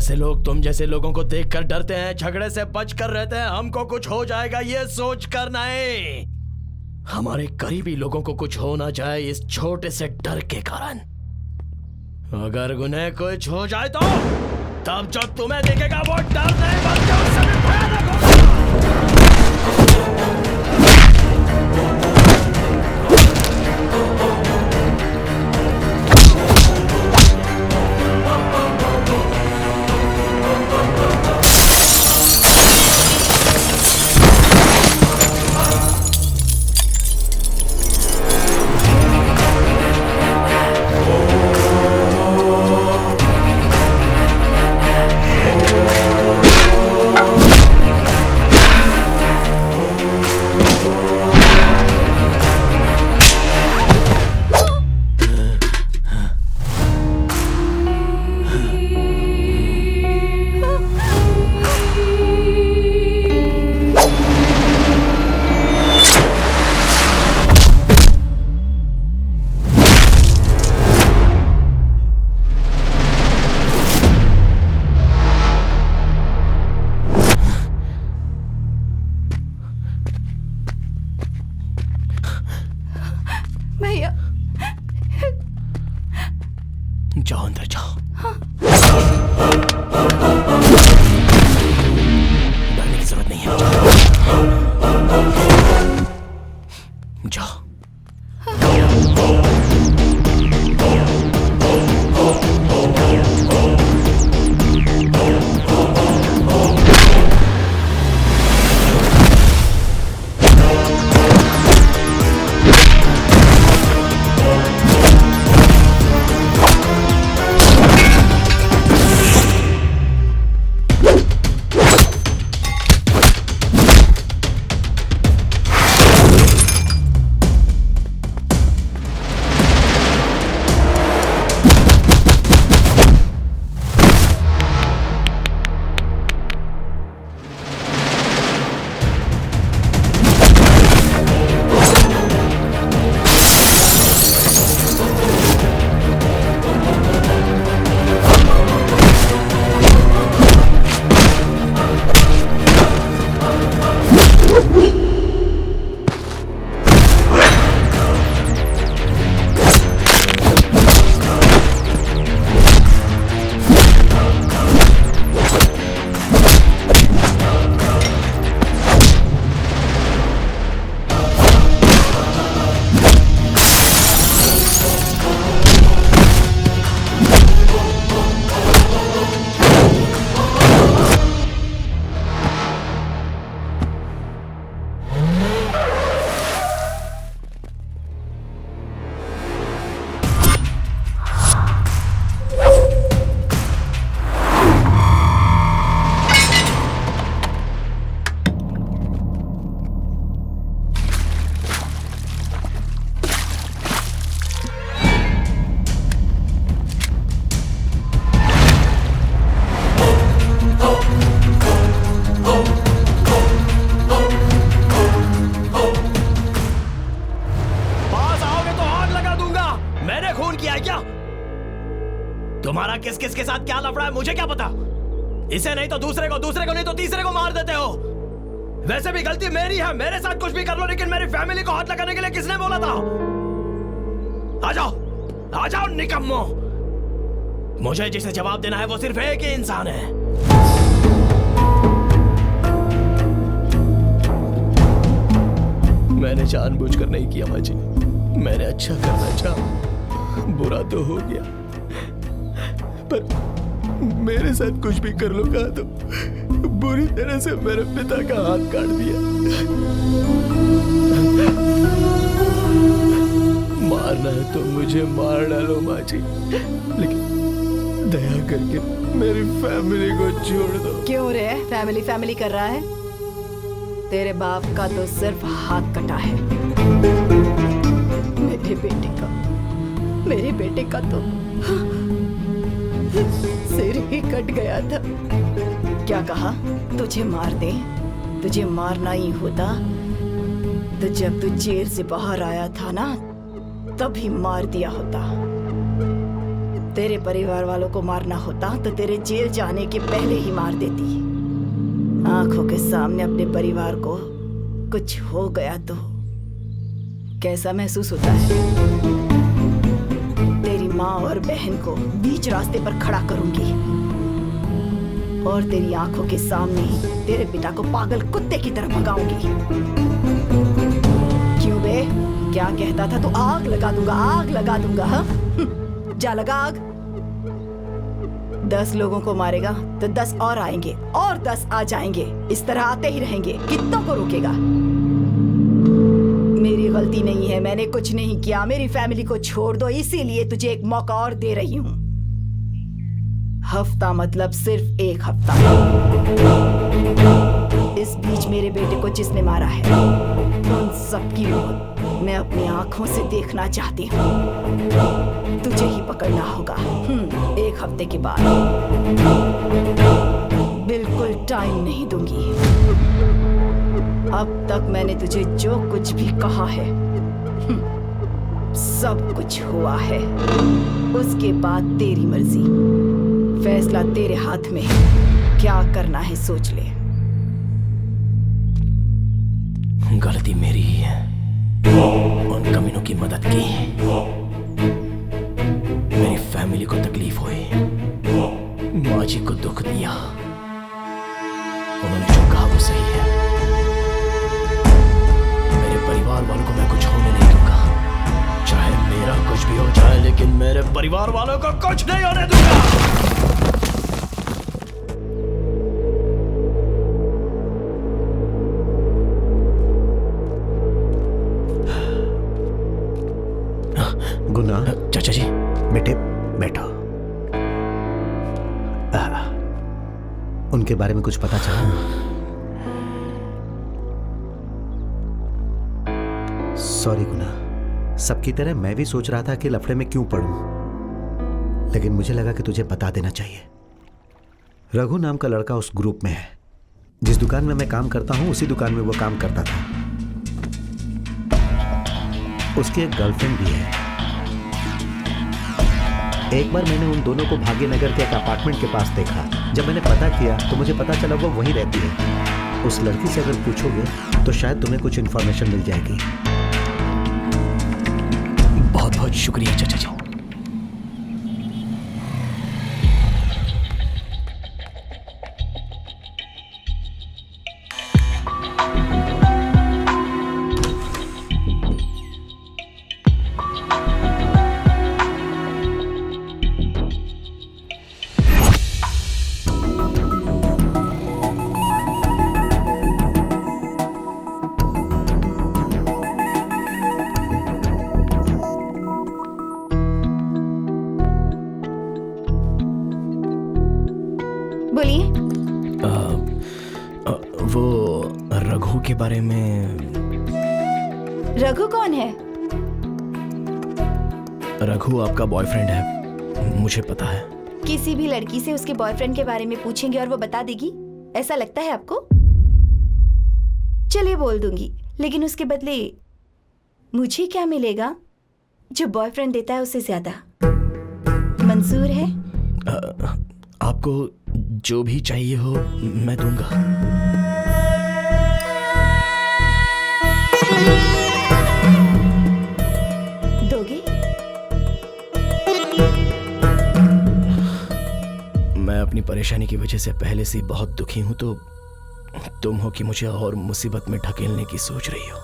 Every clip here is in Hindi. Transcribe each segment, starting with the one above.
जैसे लोग तुम जैसे लोगों को देखकर डरते हैं, झगड़े से बच कर रहते हैं, हमको कुछ हो जाएगा ये सोच कर नहीं, हमारे करीबी लोगों को कुछ हो ना जाए इस छोटे से डर के कारण। अगर उन्हें कुछ हो जाए तो तब जो तुम्हें दिखेगा वो डर नहीं बल्कि उससे भी भयानक होगा। भैया जाओ अंदर जाओ। डरने की जरूरत नहीं है, जाओ। तुम्हारा किस किस के साथ क्या लफड़ा है मुझे क्या पता। इसे नहीं तो दूसरे को नहीं तो तीसरे को मार देते हो। वैसे भी गलती मेरी है, मेरे साथ कुछ भी कर लो, लेकिन मेरी फैमिली को हाथ लगाने के लिए किसने बोला था? आ जाओ निकम्मो। मुझे जिसे जवाब देना है वो सिर्फ एक ही इंसान है। मैंने जानबूझकर नहीं किया बाजी, मैंने अच्छा करना चाहा, बुरा तो हो गया, पर मेरे साथ कुछ भी कर लो कहा तो बुरी तरह से मेरे पिता का हाथ काट दिया। मारना है तो मुझे मार डालो माँ जी, लेकिन दया करके मेरी फैमिली को छोड़ दो। क्यों रे फैमिली कर रहा है? तेरे बाप का तो सिर्फ हाथ कटा है, मेरे बेटे का तो सिर ही कट गया था। क्या कहा? तुझे मार दे? तुझे मारना ही होता तो जब तू जेल से बाहर आया था ना तभी मार दिया होता। तेरे परिवार वालों को मारना होता तो तेरे जेल जाने के पहले ही मार देती। आंखों के सामने अपने परिवार को कुछ हो गया तो कैसा महसूस होता है? तेरी माँ और बहन को बीच रास्ते पर खड़ा करूंगी और तेरी आंखों के सामने ही तेरे पिता को पागल कुत्ते की तरह भगाऊंगी। क्यों बे? क्या कहता था? तो आग लगा दूंगा, आग लगा दूंगा। हाँ, जा लगा आग। 10 लोगों को मारेगा तो 10 और आएंगे और 10 आ जाएंगे। इस तरह आते ही रहेंगे। कितनों को रोकेगा? मेरी गलती नहीं है, मैंने कुछ नहीं किया। मेरी फैमिली को छोड़ दो, इसीलिए तुझे एक मौका और दे रही हूँ। हफ्ता मतलब सिर्फ 1 हफ्ता। इस बीच मेरे बेटे को जिसने मारा है उन सबकी मौत मैं अपनी आंखों से देखना चाहती हूँ। तुझे ही पकड़ना होगा 1 हफ्ते के बाद। बिल्कुल टाइम नहीं दूंगी। अब तक मैंने तुझे जो कुछ भी कहा है सब कुछ हुआ है। उसके बाद तेरी मर्जी, फैसला तेरे हाथ में है। क्या करना है सोच ले। गलती मेरी ही है, उन कमीनों की मदद की, मेरी फैमिली को तकलीफ हुई, माँ जी को दुख दिया। उन्होंने जो कहा वो सही है। मेरे परिवार वालों को मैं कुछ होने नहीं दूंगा, चाहे मेरा कुछ भी हो जाए, लेकिन मेरे परिवार वालों को कुछ नहीं होने दूंगा। गुना, चाचा जी, बेटे बैठो। उनके बारे में कुछ पता चला? सॉरी गुना, सबकी तरह मैं भी सोच रहा था कि लफड़े में क्यों पड़ूं, लेकिन मुझे लगा कि तुझे बता देना चाहिए। रघु नाम का लड़का उस ग्रुप में है। जिस दुकान में मैं काम करता हूं उसी दुकान में वो काम करता था। उसकी एक गर्लफ्रेंड भी है। एक बार मैंने उन दोनों को भाग्यनगर के एक अपार्टमेंट के पास देखा। जब मैंने पता किया तो मुझे पता चला वो वहीं रहती है। उस लड़की से अगर पूछोगे तो शायद तुम्हें कुछ इंफॉर्मेशन मिल जाएगी। बहुत बहुत शुक्रिया चाचा जी। रघु के बारे में। रघु कौन है? रघु आपका बॉयफ्रेंड है, मुझे पता है। किसी भी लड़की से उसके बॉयफ्रेंड के बारे में पूछेंगे और वो बता देगी, ऐसा लगता है आपको? चलिए बोल दूंगी, लेकिन उसके बदले मुझे क्या मिलेगा जो बॉयफ्रेंड देता है उससे ज्यादा? मंजूर है? आपको जो भी चाहिए हो मैं दूंगा। दोगे? मैं अपनी परेशानी की वजह से पहले से बहुत दुखी हूं, तो तुम हो कि मुझे और मुसीबत में ढकेलने की सोच रही हो।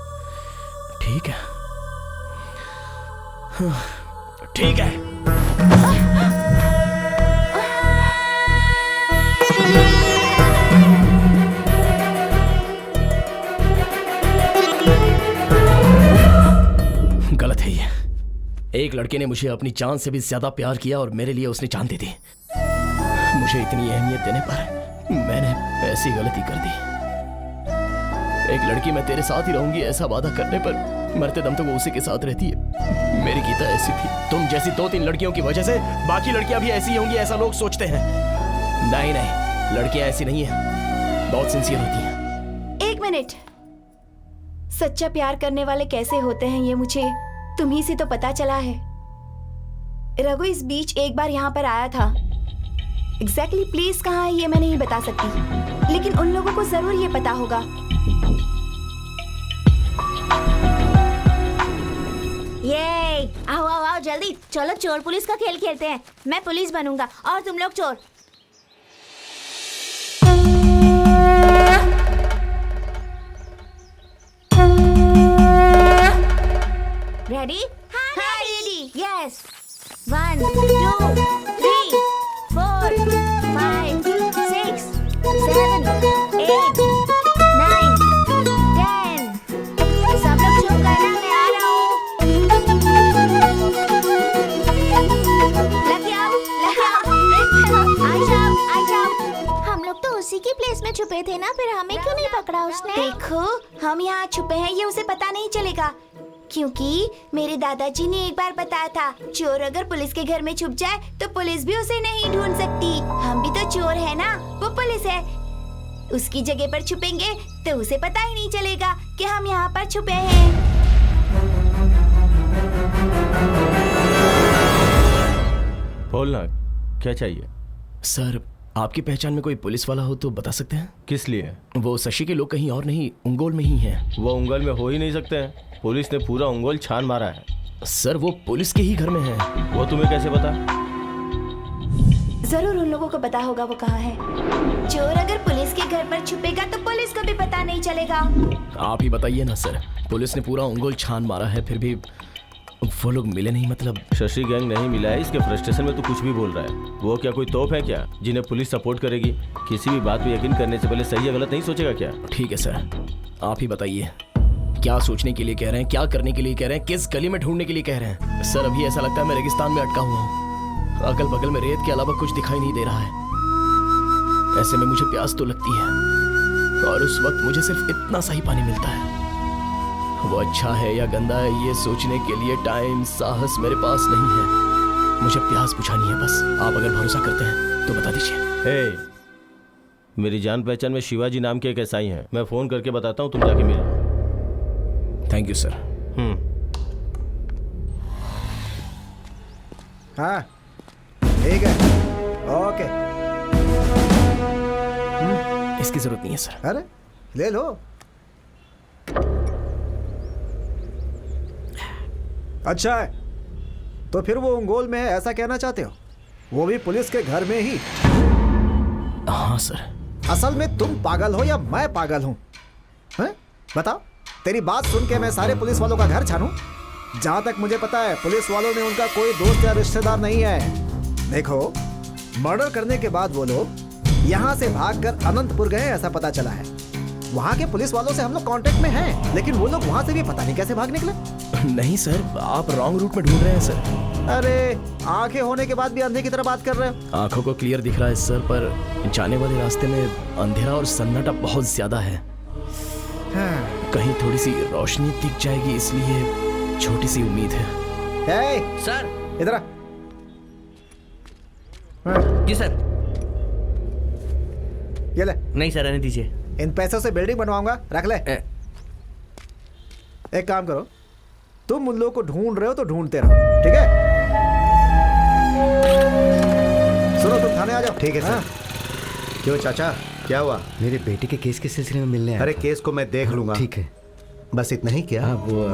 ठीक है, ठीक है। गलत है ये। एक लड़के ने मुझे अपनी जान से भी ज्यादा प्यार किया और मेरे लिए उसने जान दे दी। मुझे इतनी अहमियत देने पर मैंने ऐसी गलती कर दी। एक लड़की मैं तेरे साथ ही रहूंगी ऐसा वादा करने पर मरते दम तक वो उसी के साथ रहती है। मेरी गीता ऐसी थी। तुम जैसी 2-3 लड़कियों की वजह से बाकी लड़कियां भी ऐसी होंगी ऐसा लोग सोचते हैं। नहीं नहीं, लड़कियां ऐसी नहीं है, बहुत सिंसियर होती हैं। 1 मिनट, सच्चा प्यार करने वाले कैसे होते हैं ये मुझे तुम्ही से तो पता चला है। रघु इस बीच एक बार यहाँ पर आया था। एग्जैक्टली प्लेस कहाँ है ये मैं नहीं बता सकती, लेकिन उन लोगों को जरूर ये पता होगा। ये आओ आओ आओ जल्दी चलो, चोर पुलिस का खेल खेलते हैं। मैं पुलिस बनूंगा और तुम लोग चोर। रेडी? हाँ रेडी। यस 1 2 3 4 5 6 7 8 9 10। सब लोग चुप करना, मैं आ रहा हूँ। हम लोग तो उसी की प्लेस में छुपे थे ना, फिर हमें क्यों नहीं पकड़ा उसने? देखो हम यहाँ छुपे हैं, ये उसे पता नहीं चलेगा, क्योंकि मेरे दादाजी ने एक बार बताया था चोर अगर पुलिस के घर में छुप जाए तो पुलिस भी उसे नहीं ढूंढ सकती। हम भी तो चोर है ना, वो पुलिस है। उसकी जगह पर छुपेंगे तो उसे पता ही नहीं चलेगा कि हम यहाँ पर छुपे हैं। बोलना, क्या चाहिए? सर आपकी पहचान में कोई पुलिस वाला हो तो बता सकते हैं? किस लिए? वो शशि के लोग कहीं और नहीं, उंगोल में ही हैं। वो उंगल में हो ही नहीं सकते हैं, पुलिस ने पूरा उंगल छान मारा है। सर वो पुलिस के ही घर में है। वो तुम्हें कैसे पता? जरूर उन लोगों को पता होगा वो कहाँ है। चोर अगर पुलिस के घर पर छुपेगा तो पुलिस को भी पता नहीं चलेगा। आप ही बताइए ना सर, पुलिस ने पूरा उंगल छान मारा है फिर भी वो लोग मिले नहीं, मतलब शशि गैंग नहीं मिला है, इसके फ्रस्ट्रेशन में तो कुछ भी बोल रहा है। वो क्या कोई तोप है क्या जिन्हें पुलिस सपोर्ट करेगी? किसी भी बात पे यकीन करने से पहले सही या गलत नहीं सोचेगा क्या? ठीक है सर, आप ही बताइए क्या सोचने के लिए कह रहे हैं, क्या करने के लिए कह रहे हैं, किस गली में ढूंढने के लिए कह रहे हैं? सर अभी ऐसा लगता है मैं रेगिस्तान में अटका हुआ हूँ, अगल बगल में रेत के अलावा कुछ दिखाई नहीं दे रहा है। ऐसे में मुझे प्यास तो लगती है और उस वक्त मुझे सिर्फ इतना सा ही पानी मिलता है। वो अच्छा है या गंदा है ये सोचने के लिए टाइम साहस मेरे पास नहीं है। मुझे प्यास बुझानी है बस। आप अगर भरोसा करते हैं तो बता दीजिए। हे, मेरी जान पहचान में शिवाजी नाम के एक एसआई हैं, मैं फोन करके बताता हूँ, तुम जाके मिलो। Thank you sir. हाँ ठीक है, ओके। इसकी जरूरत नहीं है सर। अरे ले लो। अच्छा है, तो फिर वो उंगोल में है ऐसा कहना चाहते हो? वो भी पुलिस के घर में ही? हाँ सर। असल में तुम पागल हो या मैं पागल हूं? हैं? बताओ, तेरी बात सुन के मैं सारे पुलिस वालों का घर छानूं? जहां तक मुझे पता है पुलिस वालों में उनका कोई दोस्त या रिश्तेदार नहीं है। देखो, मर्डर करने के बाद वो लोग यहाँ से भागकर अनंतपुर गए ऐसा पता चला है। वहाँ के पुलिस वालों से हम लोग कांटेक्ट में हैं, लेकिन वो लोग वहाँ से भी पता नहीं कैसे भाग निकले। नहीं सर, आप रॉन्ग रूट में ढूंढ रहे हैं सर। अरे आंखें होने के बाद भी अंधे की तरह बात कर रहे हो। आंखों को क्लियर दिख रहा है सर, पर जाने वाले रास्ते में अंधेरा और सन्नाटा बहुत ज्यादा है। हाँ। कहीं थोड़ी सी रोशनी दिख जाएगी, इसलिए छोटी सी उम्मीद है। सर इधर आ। हाँ, जी सर। ये ले, नहीं सर, रहने दीजिए। इन पैसों से बिल्डिंग बनवाऊंगा, रख ले। एक काम करो, तुम उन लोगों को ढूंढ रहे हो तो ढूंढते रहो, ठीक है? सुनो, तुम थाने आ जाओ। ठीक है सर। क्यों चाचा, क्या हुआ? मेरे बेटे के केस के सिलसिले में मिलने आया अरे था। केस को मैं देख लूंगा। ठीक है। बस इतना ही क्या? हाँ वो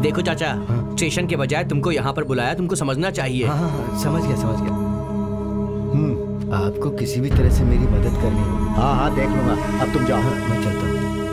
देखो चाचा, स्टेशन के बजाय तुमको यहाँ पर बुलाया, तुमको समझना चाहिए। हाँ हाँ हाँ, समझ गया। आपको किसी भी तरह से मेरी मदद करनी होगी। हाँ हाँ देख लूंगा, अब तुम जाओ। मैं चलता हूँ।